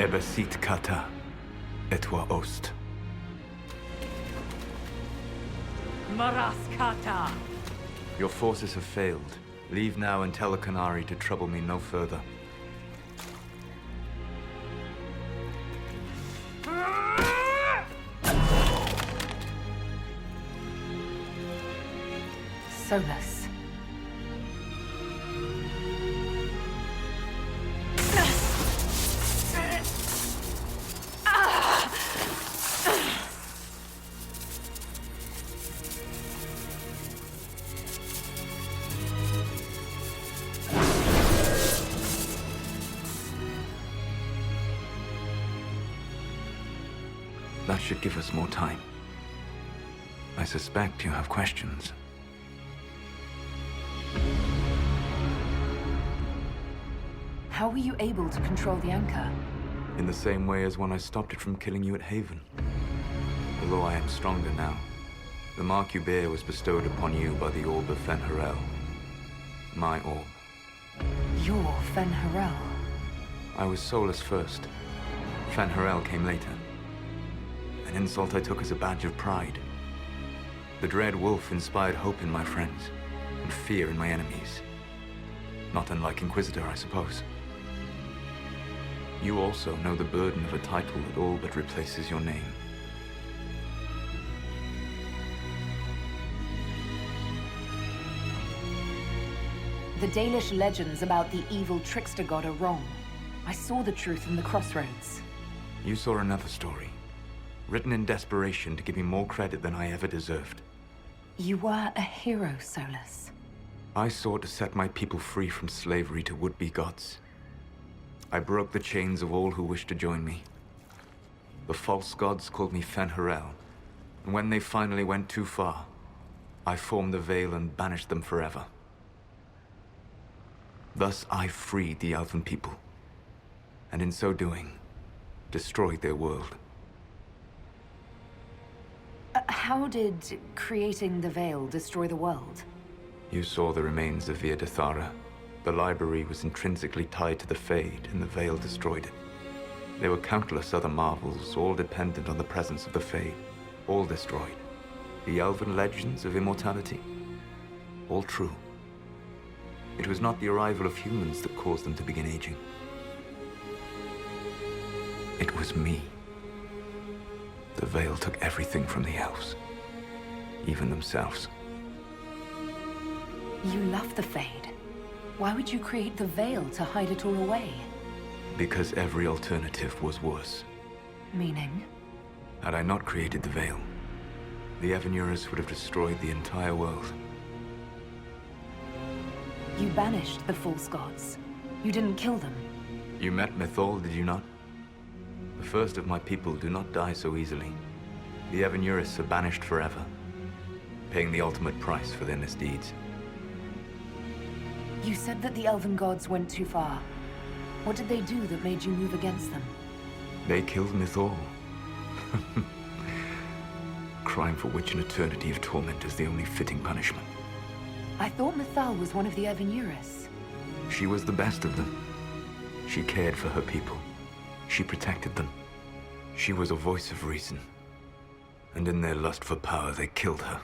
Ebesit kata, etwa ost. Maraskata! Your forces have failed. Leave now and tell the Canary to trouble me no further. Solas. That should give us more time. I suspect you have questions. How were you able to control the anchor? In the same way as when I stopped it from killing you at Haven. Although I am stronger now. The mark you bear was bestowed upon you by the orb of Fen'harel. My orb. You're Fen'harel. I was Solas first. Fen'harel came later. An insult I took as a badge of pride. The dread wolf inspired hope in my friends, and fear in my enemies. Not unlike Inquisitor, I suppose. You also know the burden of a title that all but replaces your name. The Dalish legends about the evil trickster god are wrong. I saw the truth in the crossroads. You saw another story, written in desperation to give me more credit than I ever deserved. You were a hero, Solas. I sought to set my people free from slavery to would-be gods. I broke the chains of all who wished to join me. The false gods called me Fen'harel, and when they finally went too far, I formed the Veil and banished them forever. Thus I freed the Elven people, and in so doing, destroyed their world. How did creating the Veil destroy the world? You saw the remains of Via Dethara. The library was intrinsically tied to the Fade, and the Veil destroyed it. There were countless other marvels, all dependent on the presence of the Fade, all destroyed. The Elven legends of immortality, all true. It was not the arrival of humans that caused them to begin aging. It was me. The Veil took everything from the elves, even themselves. You love the Fade. Why would you create the Veil to hide it all away? Because every alternative was worse. Meaning? Had I not created the Veil, the Evanurus would have destroyed the entire world. You banished the false gods. You didn't kill them. You met Mythal, did you not? The first of my people do not die so easily. The Evanurus are banished forever, paying the ultimate price for their misdeeds. You said that the Elven gods went too far. What did they do that made you move against them? They killed Mythal. Crime for which an eternity of torment is the only fitting punishment. I thought Mythal was one of the Evanurus. She was the best of them. She cared for her people. She protected them. She was a voice of reason. And in their lust for power, they killed her.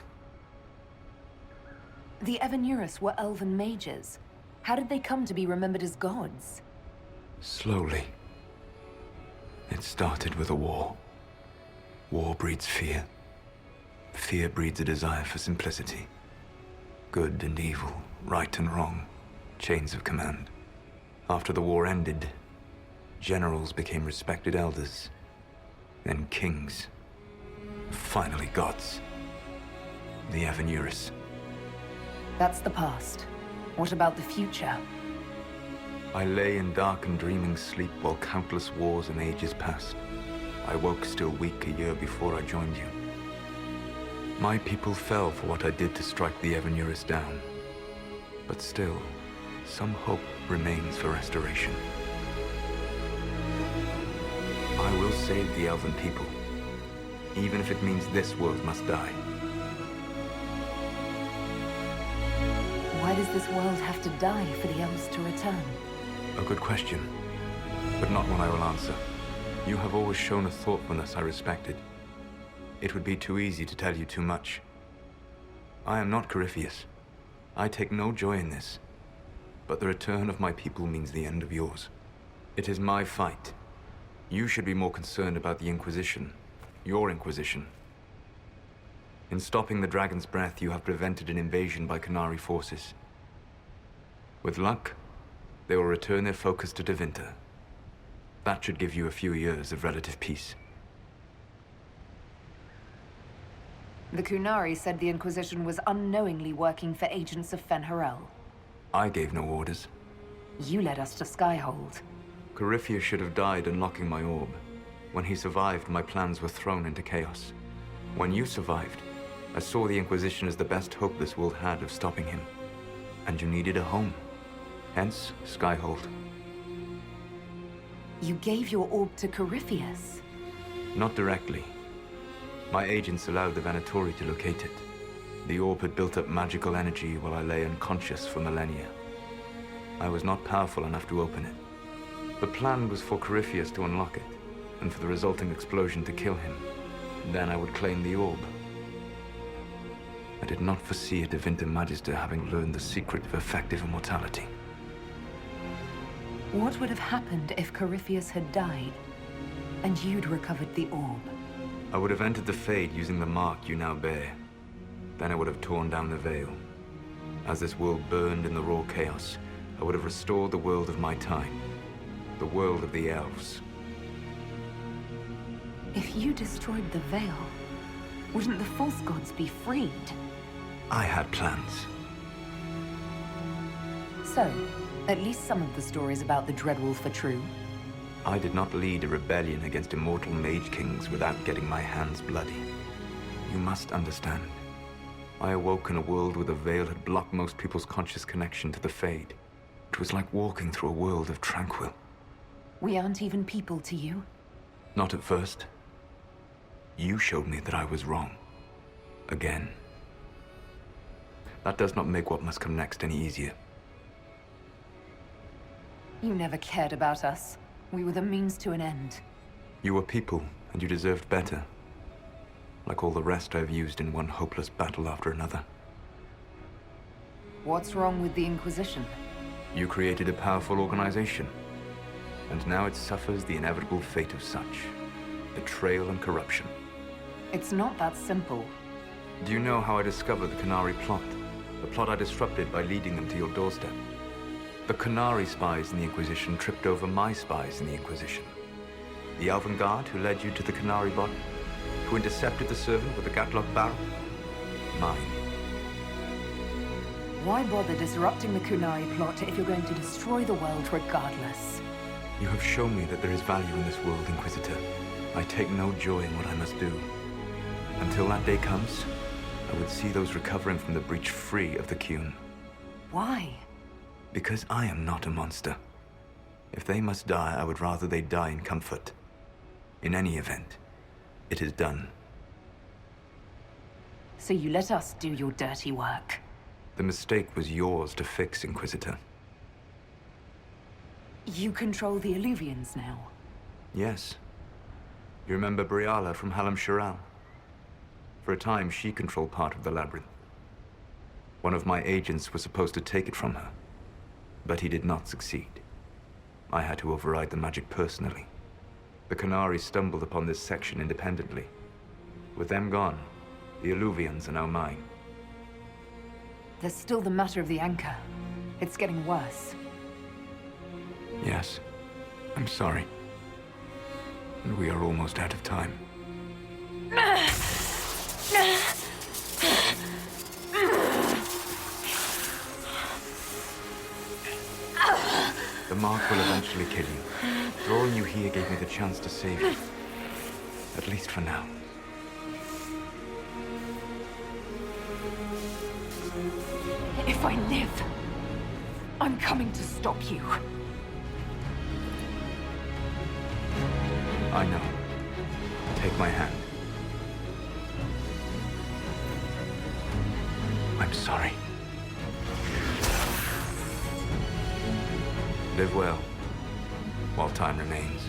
The Evanurus were elven mages. How did they come to be remembered as gods? Slowly. It started with a war. War breeds fear. Fear breeds a desire for simplicity. Good and evil, right and wrong, chains of command. After the war ended, generals became respected elders, then kings, finally gods. The Evanurus. That's the past. What about the future? I lay in dark and dreaming sleep while countless wars and ages passed. I woke still weak a year before I joined you. My people fell for what I did to strike the Evanurus down. But still, some hope remains for restoration. I will save the Elven people, even if it means this world must die. Why does this world have to die for the elves to return? A good question, but not one I will answer. You have always shown a thoughtfulness I respected. It would be too easy to tell you too much. I am not Corypheus. I take no joy in this. But the return of my people means the end of yours. It is my fight. You should be more concerned about the Inquisition. Your Inquisition. In stopping the Dragon's Breath, you have prevented an invasion by Qunari forces. With luck, they will return their focus to Tevinter. That should give you a few years of relative peace. The Qunari said the Inquisition was unknowingly working for agents of Fen'harel. I gave no orders. You led us to Skyhold. Corypheus should have died unlocking my orb. When he survived, my plans were thrown into chaos. When you survived, I saw the Inquisition as the best hope this world had of stopping him. And you needed a home. Hence, Skyhold. You gave your orb to Corypheus? Not directly. My agents allowed the Venatori to locate it. The orb had built up magical energy while I lay unconscious for millennia. I was not powerful enough to open it. The plan was for Corypheus to unlock it, and for the resulting explosion to kill him. Then I would claim the orb. I did not foresee a Tevinter Magister having learned the secret of effective immortality. What would have happened if Corypheus had died, and you'd recovered the orb? I would have entered the Fade using the mark you now bear. Then I would have torn down the veil. As this world burned in the raw chaos, I would have restored the world of my time. The world of the elves. If you destroyed the veil, wouldn't the false gods be freed? I had plans. So, at least some of the stories about the Dreadwolf are true. I did not lead a rebellion against immortal mage kings without getting my hands bloody. You must understand. I awoke in a world where the veil had blocked most people's conscious connection to the Fade. It was like walking through a world of tranquil. We aren't even people to you? Not at first. You showed me that I was wrong. Again. That does not make what must come next any easier. You never cared about us. We were the means to an end. You were people, and you deserved better. Like all the rest I've used in one hopeless battle after another. What's wrong with the Inquisition? You created a powerful organization. And now it suffers the inevitable fate of such. Betrayal and corruption. It's not that simple. Do you know how I discovered the Qunari plot? The plot I disrupted by leading them to your doorstep. The Qunari spies in the Inquisition tripped over my spies in the Inquisition. The Elven Guard who led you to the Qunari body, who intercepted the servant with the Gatlock barrel. Mine. Why bother disrupting the Qunari plot if you're going to destroy the world regardless? You have shown me that there is value in this world, Inquisitor. I take no joy in what I must do. Until that day comes, I would see those recovering from the breach free of the Qun. Why? Because I am not a monster. If they must die, I would rather they die in comfort. In any event, it is done. So you let us do your dirty work? The mistake was yours to fix, Inquisitor. You control the Illuvians now? Yes. You remember Briala from Halam Shiral? For a time, she controlled part of the labyrinth. One of my agents was supposed to take it from her, but he did not succeed. I had to override the magic personally. The Qunari stumbled upon this section independently. With them gone, the Illuvians are now mine. There's still the matter of the anchor. It's getting worse. Yes, I'm sorry. And we are almost out of time. The mark will eventually kill you. Drawing you here gave me the chance to save you. At least for now. If I live, I'm coming to stop you. I know. Take my hand. I'm sorry. Live well, while time remains.